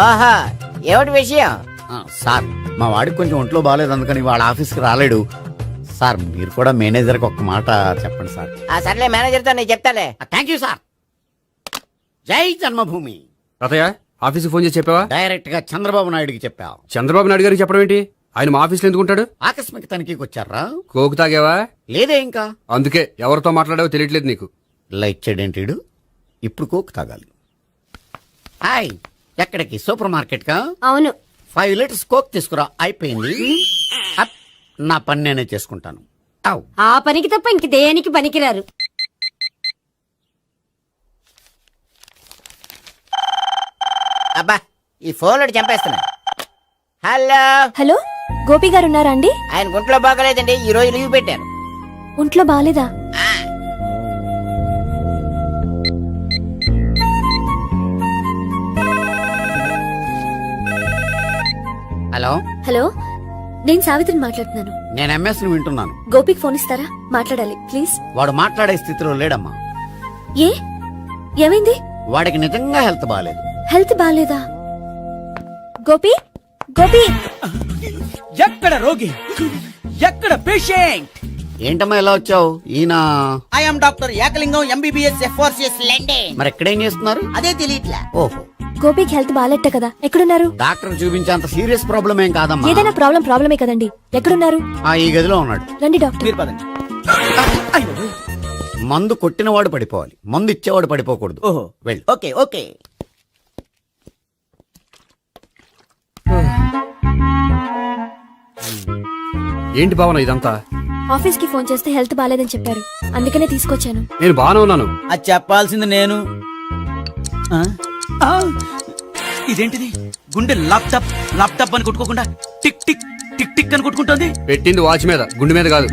ఓహో, ఏమిటి విషయం? సార్, మా వాడికి కొంచెం ఒంట్లో బాగాలేదు, అందుకని వాళ్ళ ఆఫీస్కి రాలేడు. సార్, మీరు కూడా మేనేజర్కి ఒక్క మాట చెప్పండి సార్. సర్లే, మేనేజర్తో నేను చెప్తాలే. Thank you sir. జై జన్మభూమి. తాతయ్య, ఆఫీస్కి ఫోన్ చేసి చెప్పావా? డైరెక్ట్ గా చంద్రబాబు నాయుడుకి చెప్పావు. చంద్రబాబు నాయుడు గారికి చెప్పడం ఏంటి? ఆయన మా ఆఫీస్లో ఎందుకుంటాడు? ఆకస్మిక తనిఖీకి వచ్చారా? కోకు తాగావా? లేదే ఇంకా. అందుకే ఎవరితో మాట్లాడావో తెలియట్లేదు నీకు. లైట్ చేయడేంటిడు? ఇప్పుడు కోక్ తాగాలి. హాయ్, ఎక్కడికి? సూపర్ మార్కెట్ కా? అవును. 5 లీటర్స్ కోక్ తీసుకురా. అయిపోయింది. అప్, నా పని నేనే చేసుకుంటాను. ఔ. ఆ పనికి తప్ప ఇంక దేనికి పనికిరారు. అబ్బా, ఈ ఫోన్ లో చంపేస్తున్నా. హలో హలో, గోపి గారు ఉన్నారా అండి? ఆయన గుంట్లో బాగలేదండి, ఈ రోజు లీవ్ పెట్టారు. ఒంట్లో బాలేదా? హలో హలో, నేను సావిత్రిని మాట్లాడుతున్నాను. నేను ఎంఎస్ ని వింటున్నాను. గోపికి ఫోన్ ఇస్తారా? మాట్లాడాలి ప్లీజ్. వాడు మాట్లాడే స్థితిలో లేడమ్మా. ఏ, ఏమైంది? వాడికి నిజంగా హెల్త్ బాగాలేదు. హెల్త్ బాలేదా? గోపి, గోపి. ఎక్కడ రోగి, ఎక్కడ పేషెంట్? ఏంటమ్మా ఇలా వచ్చావు? ఈయన I'm doctor Ekalingam MBBS FRCS London. మరి ఎక్కడేం చేస్తున్నారు? అదే తెలియట్లే. ఓహో, గోపికి హెల్త్ బాలేట కదా, ఎక్కడున్నారు? డాక్టర్ చూపించేంత సీరియస్ ప్రాబ్లం ఏం కాదమ్మా. ఏదైనా ప్రాబ్లమే కదండి, ఎక్కడున్నారు? ఈ గదిలో ఉన్నాడు. రండి డాక్టర్. మీరు పదండి. మందు కొట్టినవాడు పడిపోవాలి, మందు ఇచ్చేవాడు పడిపోకూడదు. ఓహో, వెళ్ళు. Okay okay. ఏంటి భావన ఇదంతా? ఆఫీస్ కి ఫోన్ చేస్తే హెల్త్ బాలేదని చెప్పారు, అందుకనే తీసుకొచ్చాను. నేను బాగానే ఉన్నాను. అది చెప్పాల్సింది నేను. ఆ? ఆ! ఇదేంటిది? గుండె లాప్టాప్ లాప్టాప్ అని కొట్టుకోకుండా టిక్ టిక్ టిక్ టిక్ అని కొట్టుకుంటుంది. పెట్టింది వాచ్ మీద, గుండె మీద కాదు.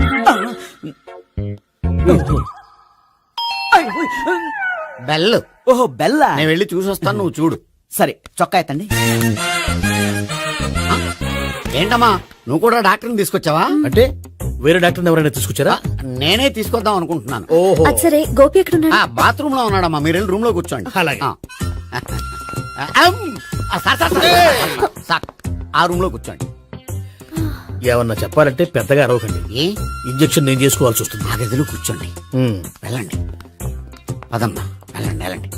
బెల్. ఓహో, బెల్లా. నేను వెళ్ళి చూసొస్తాను, నువ్వు చూడు. సరే, చొక్కా ఎత్తండి. ఏంటమ్మా, నువ్వు కూడా డాక్టర్ని తీసుకొచ్చావా? అంటే వేరే డాక్టర్ ఎవరైనా తీసుకొచ్చారా? నేనే తీసుకొద్దాం అనుకుంటున్నాను. ఓహో, అది సరే, గోపి ఎక్కడున్నాడు? బాత్రూమ్ లో ఉన్నాడమ్మా, మీరు వెళ్ళి రూమ్ లో కూర్చోండి. అలాగే. సార్, సార్, ఆ రూమ్ లో కూర్చోండి. ఏమన్నా చెప్పాలంటే పెద్దగా అరవకండి. ఏ ఇంజెక్షన్ నేను చేసుకోవాల్సి వస్తుంది. ఆ గదిలో కూర్చోండి. వెళ్ళండి, పదమ్మా, వెళ్ళండి వెళ్ళండి.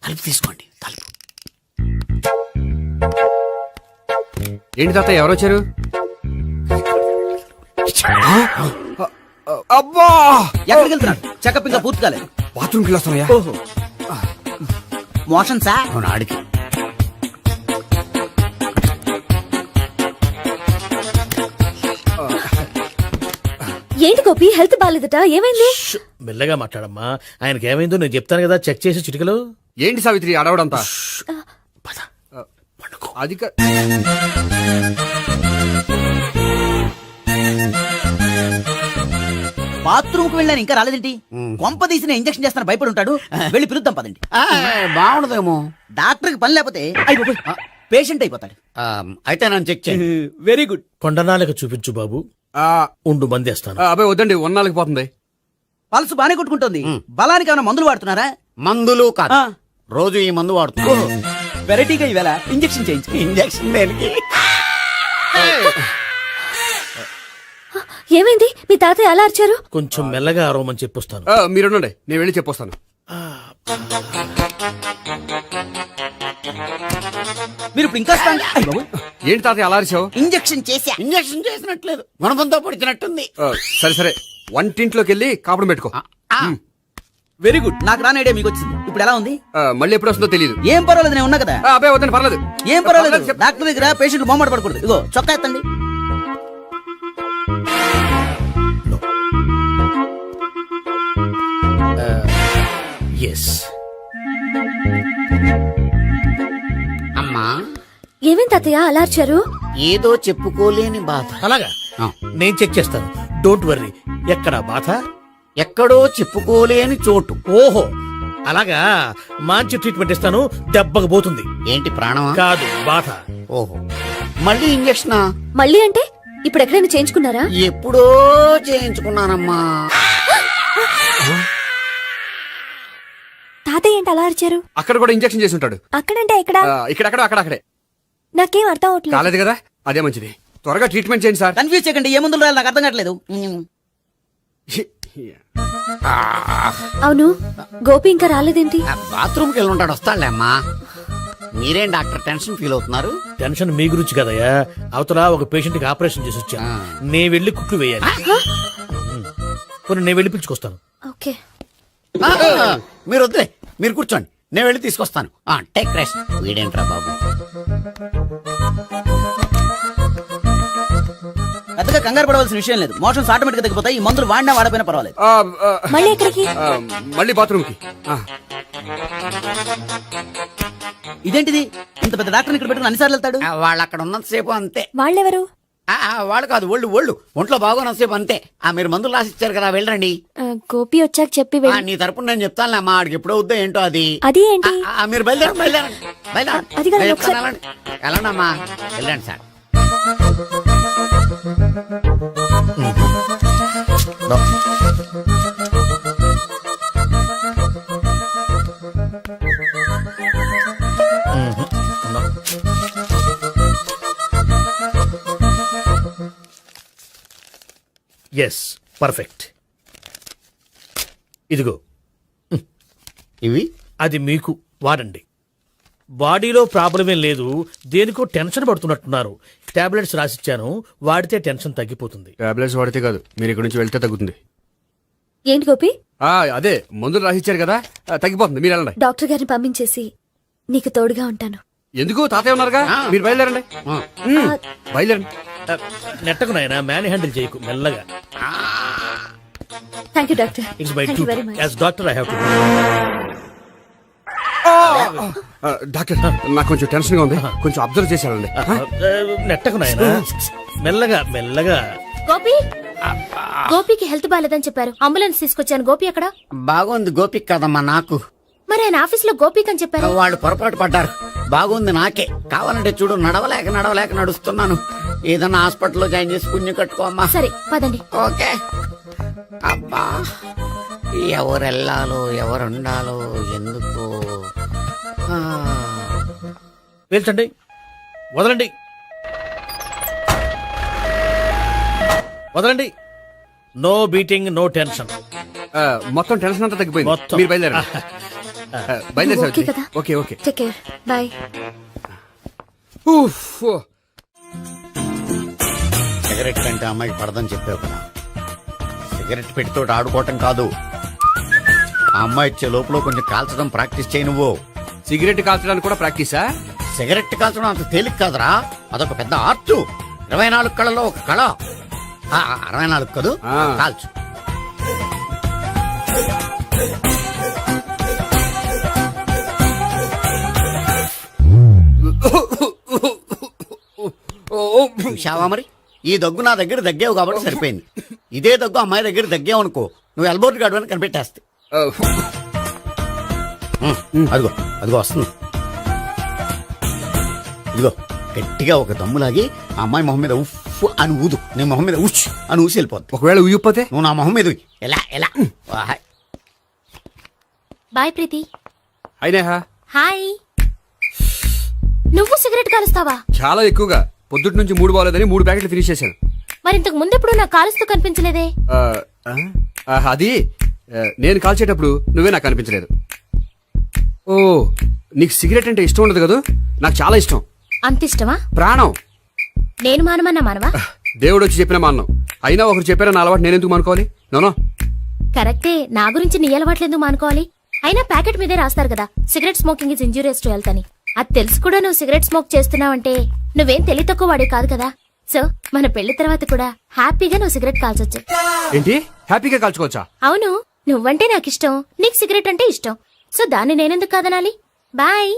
తలుపు తీసుకోండి, తలుపు. ఏంటి తాత, ఎవరు వచ్చారు? అబ్బా, ఎక్కడికి వెళ్తున్నాడు? చెకప్ ఇంకా పూర్తి కాలేదు. బాత్రూమ్కి వెళ్ళొస్తానయ్యా. ఓహో, మోషన్సా? అవును ఆడికి. ఏంటి గోపి, హెల్త్ బాగాలేదట, ఏమైంది? మెల్లగా మాట్లాడమ్మా. ఆయనకి ఏమైందో నేను చెప్తాను కదా, చెక్ చేసి చిటికలు. ఏంటి సావిత్రి అడవడంతా? అది కా- బాత్రూమ్ కు వెళ్ళాను ఇంకా రాలేదేంటి? కొంప తీసిన ఇంజక్షన్ చేస్తాను భయపడి ఉంటాడు. వెళ్ళి పిలుద్దాం పదండి. ఆ, బాగుండదేమో. డాక్టర్ కి పని లేకపోతే పేషెంట్ అయిపోతాడు. ఆ, అయితే నన్ను చెక్ చేయి. Very good. కొండనాలకు చూపించు బాబు. ఆ, ఉండు మందేస్తాను. అబ్బాయి వద్దండి, ఉన్నాళ్ళకి పోతుంది. పల్స్ బానే కొట్టుకుంటుంది. బలానికి ఏమైనా మందులు వాడుతున్నారా? మందులు కాదు, ఆ. రోజు ఈ మందు వాడుతున్నా. వెరైటీగా ఈవేళ ఇంజక్షన్ చేయించు. ఇంజక్షన్ దేనికి? ఏమైంది? మీ తాతయ్య అలా అరిచారు? కొంచెం మెల్లగా అరవమని చెప్పొస్తాను. మీరుండండి, నేను వెళ్ళి చెప్పొస్తాను. మీరు ఇప్పుడు ఇంకా strong. అయ్ బాబోయ్. ఏంటి తాతయ్య అలా అరిచావు? ఇంజక్షన్ చేశా. ఇంజక్షన్ చేసినట్లేదు, గుణపంతో పొడిచినట్టుంది. సరే సరే, వంటింట్లోకి వెళ్ళి కాపుడు పెట్టుకో. Very good. నాకు రాని ఐడియా మీకు వచ్చింది. ఇప్పుడు ఎలా ఉంది? మళ్ళీ ఎప్పుడు వస్తుందో తెలియదు. ఏం పర్వాలేదు, నేను ఉన్నా కదా. అబ్బాయి వద్దండి, పర్లేదు. ఏం పర్వాలేదు. చెప్పు. డాక్టర్ దగ్గర పేషెంట్లు మొహమాట పడకూడదు. ఇగో చొక్కా ఎత్తండి. ఎస్. అమ్మా, ఏమైంది తాతయ్య అలా అరిచారు? ఏదో చెప్పుకోలేని బాధ. అలాగా ఆ. నేను చెక్ చేస్తాను. Don't worry. ఎక్కడ బాధ? ఎక్కడో చెప్పుకోలేని చోటు. ఓహో అలాగా. మంచి ట్రీట్మెంట్ ఇస్తాను, దెబ్బకు పోతుంది. ఏంటి ప్రాణమా? కాదు, బాధ. ఓహో, మళ్ళీ ఇంజక్షనా? మళ్ళీ అంటే ఇప్పుడు ఎక్కడైనా చేయించుకున్నారా? ఎప్పుడో చేయించుకున్నానమ్మా. తాతయ్య ఏంటి అలా అరిచారు? అక్కడ కూడా ఇంజక్షన్ చేసి ఉంటాడు. అక్కడంటే ఎక్కడ? ఇక్కడక్కడ అక్కడే. నాకేం అర్థం అవట్లేదు. కాలేదు కదా, అదే మంచిది. త్వరగా ట్రీట్మెంట్ చేయండి సార్. కన్ఫ్యూజ్ చేయకండి. ఏ మందులు రాయాలి నాకు అర్థం కావట్లేదు. అవును, గోపి ఇంకా రాలేదేంటి? బాత్రూమ్కి వెళ్ళి ఉంటాడు, వస్తాడులే అమ్మా. మీరేం డాక్టర్ టెన్షన్ ఫీల్ అవుతున్నారు? టెన్షన్ మీ గురించి కదయ్యా. అవతల ఒక పేషెంట్ కి ఆపరేషన్ చేసి వచ్చా. నే వెళ్ళి కుట్లు వేయాలి. కొన్ని నేను వెళ్ళి పిలుచుకొస్తాను. ఓకే. మీరు వద్దులే, మీరు కూర్చోండి, నేను వెళ్ళి తీసుకొస్తాను. Take rest. వీడేంట్రా బాబు? పెద్దగా కంగారు పడవలసిన విషయం లేదు. మోషన్స్ ఆటోమేటిక్ గా తగ్గిపోతాయి. ఈ మందులు వాడినా వాడపోయినా పర్వాలేదు. మళ్ళీ ఎక్కడికి? మళ్ళీ బాత్రూమ్కి. ఇదేంటిది? ఇంత పెద్ద డాక్టర్ ఇక్కడ పెట్టుకుని అన్నిసార్లు వెళ్తాడు. వాళ్ళు అక్కడ ఉన్నంతసేపు అంతే. వాళ్ళెవరు? వాళ్ళు కాదు, ఒంట్లో బాగోనంతసేపు అంతే. మీరు మందులు రాసి ఇచ్చారు కదా, వెళ్ళండి. గోపి వచ్చాక చెప్పి నీ తరపున నేను చెప్తానులే అమ్మా. ఆడికి ఎప్పుడు అవుద్దో ఏంటో అది. అది ఏంటి? మీరు బయలుదేరండి. అది కాదు, నేను ఒకసారి- చెప్తాను, వెళ్ళండి. వెళ్ళండమ్మా, వెళ్ళండి సార్. Yes, perfect. ఇదిగో ఇవి అది మీకు వాడండి. బాడీలో ప్రాబ్లం ఏం లేదు, దేనికో టెన్షన్ పడుతున్నట్టున్నారు. టాబ్లెట్స్ రాసిచ్చాను, వాడితే టెన్షన్ తగ్గిపోతుంది. టాబ్లెట్స్ వాడితే కాదు, మీరు ఇక్కడ నుంచి వెళ్తే తగ్గుతుంది. ఏంటి గోపి? అదే మందులు రాసిచ్చారు కదా, తగ్గిపోతుంది. మీరు వెళ్ళండి. డాక్టర్ గారిని పంపించేసి నీకు తోడుగా ఉంటాను. ఎందుకు? తాతయ్య ఉన్నారుగా, మీరు బయలుదేరండి. బయలుదేరండి. నెట్టకు నాయనా, మ్యాన్ హ్యాండిల్ చేయకు, మెల్లగా. Thank you doctor. It's my thank you very duty much. As doctor. I have to. Doctor, నాకు కొంచెం టెన్షన్ గా ఉంది, కొంచెం అబ్జర్వ్ చేసేయాలండి. నెట్టకు నాయనా, మెల్లగా మెల్లగా. గోపి, గోపికి హెల్త్ బాలేదని చెప్పారు. అంబులెన్స్ తీసుకొచ్చాను. గోపి ఎక్కడ? బాగుంది గోపిక్ కదమ్మా నాకు. మరి ఆయన ఆఫీస్ లో గోపిక్ అని చెప్పారు. వాళ్ళు పొరపాటు పడ్డారు. బాగుంది నాకే. కావాలంటే చూడు, నడవలేక నడుస్తున్నాను. ఏదన్నా హాస్పిటల్లో జాయిన్ చేసి పుణ్యం కట్టుకోమ్మా. సరే పదండి. ఓకే. అబ్బా, ఎవరెళ్ళాలో ఎవరుండాలో ఎందుకు? పేల్చండి, వదలండి, వదలండి. No beating, no tension. మొత్తం టెన్షన్ అంతా తగ్గిపోయింది. మొత్తం. మీరు బయలుదేరండి. బయలుదేరి ఓకే కదా? Okay okay. Take care. Bye. Cigarette కంటే అమ్మాయికి పడదని చెప్పావు కదా. సిగరెట్ పెట్టితో ఆడుకోవటం కాదు, ఆ అమ్మాయి ఇచ్చే లోపల కొంచెం కాల్చడం ప్రాక్టీస్ చేయి. నువ్వు సిగరెట్ కాల్చడానికి కూడా ప్రాక్టీసా? సిగరెట్ కాల్చడం అంత తేలిక కాదురా, అదొక పెద్ద ఆర్ట్. 24 కళలో ఒక కళ. 64 కదూ, ఆ. కాల్చు. చూశావా మరి, ఈ దగ్గు నా దగ్గర దగ్గేవు కాబట్టి సరిపోయింది. ఇదే దగ్గు అమ్మాయి దగ్గర దగ్గేవు అనుకో, నువ్వు ఎల్బోర్డ్ గార్డు అని కనిపెట్టేస్తే. అదిగో అదిగో వస్తుంది. ఇదిగో గట్టిగా ఒక దమ్ములాగి ఆ అమ్మాయి మొహం మీద ఉఫ్ అని ఊదు, నీ మొహం మీద ఉచ్ అని ఊసి వెళ్ళిపోద్ది. ఒకవేళ ఉయ్యిపోతే? నువ్వు నా మొహం మీద ఉయ్. ఎలా ఎలా బాయ్ ప్రీతి. అయినా హాయ్. నువ్వు సిగరెట్ కాలుస్తావా? చాలా ఎక్కువగా. పొద్దుటి నుంచి 3 బాలేదని 3 ప్యాకెట్లు ఫినిష్ చేశాను. మరి ఇంతకు ముందెప్పుడు నాకు కాలుస్తూ కనిపించలేదే? అది నేను కాల్చేటప్పుడు నువ్వే నాకు అనిపించలేదు. ఓ, నీకు సిగరెట్ అంటే ఇష్టం ఉండదు కదా? నాకు చాలా ఇష్టం. అంత ఇష్టమా? ప్రాణం. నేను మానమన్నా మానవా? దేవుడు వచ్చి చెప్పిన మానం. అయినా ఒకరు చెప్పారా నా అలవాటు నేనెందుకు మానుకోవాలి? నోనో. కరెక్టే, నా గురించి నీ అలవాట్లు ఎందుకు మానుకోవాలి? అయినా ప్యాకెట్ మీదే రాస్తారు కదా, cigarette smoking is injurious to health అని. అది తెలుసు కూడా నువ్వు సిగరెట్ స్మోక్ చేస్తున్నావంటే నువ్వేం తెలివి తక్కువ వాడే కాదు కదా. సో మన పెళ్లి తర్వాత కూడా హ్యాపీగా నువ్వు సిగరెట్ కాల్చొచ్చు. ఏంటి, హ్యాపీగా కాల్చుకోవచ్చా? అవును, నువ్వంటే నాకు ఇష్టం, నీకు సిగరెట్ అంటే ఇష్టం. సో దాన్ని నేనెందుకు కాదనాలి? బాయ్.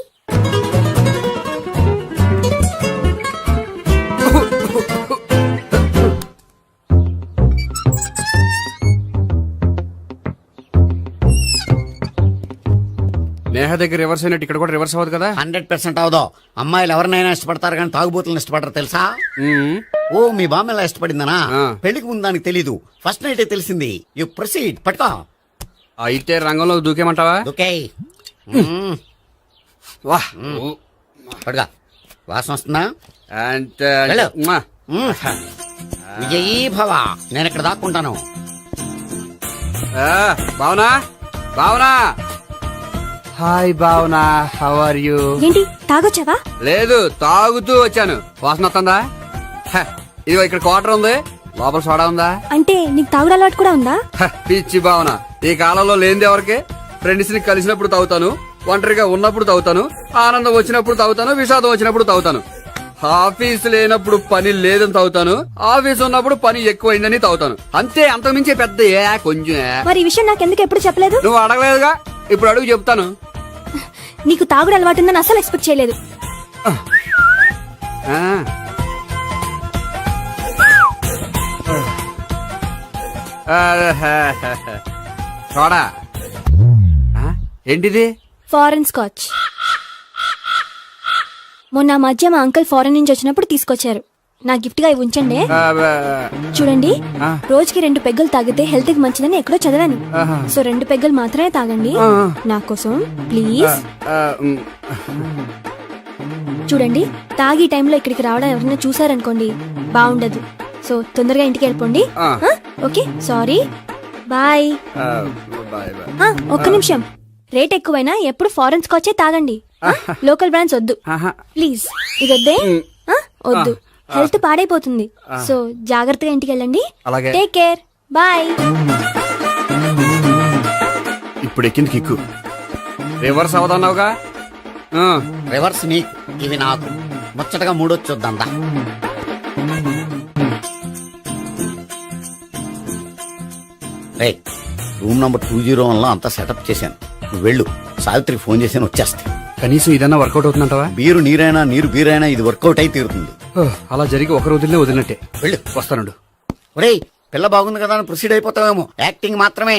నేహ దగ్గర రివర్స్ అయినట్టు ఇక్కడ కూడా రివర్స్ అవ్వదు కదా? 100% అవదో. అమ్మాయిలు ఎవరినైనా ఇష్టపడతారు కానీ తాగుబోతులను ఇష్టపడరు తెలుసా? ఓ, మీ బామ్మ ఎలా ఇష్టపడిందనా? పెళ్లికి ముందు దానికి తెలీదు, ఫస్ట్ నైటే తెలిసింది. You proceed. పట్టుకో. అయితే రంగంలో దూకేమంటావా? ఓకే. వాహ్, పట్టుగా. వాసన వస్తుందా? అంటే వెళ్ళు. విజయీ భవ. నేను ఇక్కడ దాక్కుంటాను. Bhavana, Bhavana. Hi Bhavana, how are you? ఏంటి తాగొచ్చావా? లేదు, తాగుతూ వచ్చాను. వాసన వస్తుందా? ఇదిగో ఇక్కడ క్వార్టర్ ఉంది, లోపల సోడా ఉందా? అంటే నీకు తాగుడు అలవాటు కూడా ఉందా? పిచ్చి భావన, ఈ కాలంలో లేనిది ఎవరికి? ఫ్రెండ్స్ ని కలిసినప్పుడు తాగుతాను, ఒంటరిగా ఉన్నప్పుడు తాగుతాను, ఆనందం వచ్చినప్పుడు తాగుతాను, విషాదం వచ్చినప్పుడు తాగుతాను. ఆఫీస్ లేనప్పుడు పని లేదని తాగుతాను, ఆఫీస్ ఉన్నప్పుడు పని ఎక్కువైందని తాగుతాను. అంతే, అంతకుమించే పెద్ద కొంచెం. మరి ఈ విషయం నాకెందుకు ఎప్పుడు చెప్పలేదు? నువ్వు అడగలేదుగా, ఇప్పుడు అడుగు చెప్తాను. నీకు తాగుడు అలవాటు ఉందని అసలు ఎక్స్పెక్ట్ చేయలేదు. సోడా ఏంటిది? Foreign scotch. మొన్న మధ్య మా అంకుల్ ఫారెన్ నుంచి వచ్చినప్పుడు తీసుకొచ్చారు. నా గిఫ్ట్ గా ఇవి ఉంచండి. చూడండి, రోజుకి 2 పెగ్గులు తాగితే హెల్త్ కి మంచిదని ఎక్కడో చదివాను. సో 2 పెగ్గులు మాత్రమే తాగండి నా కోసం ప్లీజ్. చూడండి, తాగి టైంలో ఇక్కడికి రావడం ఎవరైనా చూసారనుకోండి బాగుండదు. సో తొందరగా ఇంటికి వెళ్ళిపోండి. Okay, sorry, bye. ఒక్క నిమిషం, రేట్ ఎక్కువైనా ఎప్పుడు ఫారెన్ స్కాచే తాగండి. లోకల్ బ్రాండ్స్ వద్దు ప్లీజ్. ఇది వద్దే, వద్దు, హెల్త్ పాడైపోతుంది. సో జాగ్రత్తగా ఇంటికి వెళ్ళండి. Take care, bye. ఇప్పుడు ఎక్కింది కిక్కు. రివర్స్ అవదన్నావుగా? రివర్స్ నీకు, ఇవి నాకు. ముచ్చటగా మూడొచ్చొద్దా? రూమ్ నంబర్ 201 లో అంతా సెటప్ చేశాను. నువ్వు వెళ్ళు, సావిత్రికి ఫోన్ చేశాను, వచ్చేస్తా. కనీసం ఇదన్నా వర్కౌట్ అవుతుందంటావా? బీరు నీరైనా నీరు బీరైనా ఇది వర్కౌట్ అయి తీరుతుంది. అలా జరిగి ఒక రోజులనే వదిలినట్టే. వెళ్ళు. వస్తానుండు. ఒరేయ్, పిల్ల బాగుంది కదా అని ప్రొసీడ్ అయిపోతావేమో. యాక్టింగ్ మాత్రమే.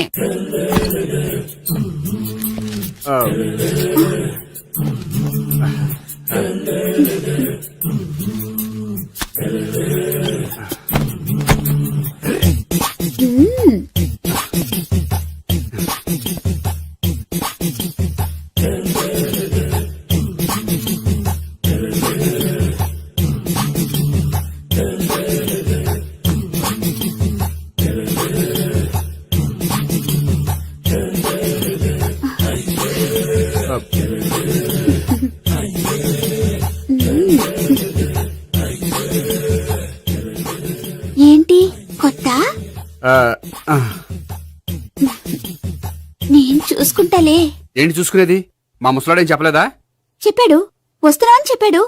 ఏంటి కొత్త? నేను చూసుకుంటాలే. ఏంటి చూసుకునేది? మా ముసలాడేం చెప్పలేదా? చెప్పాడు వస్తున్నా అని చెప్పాడు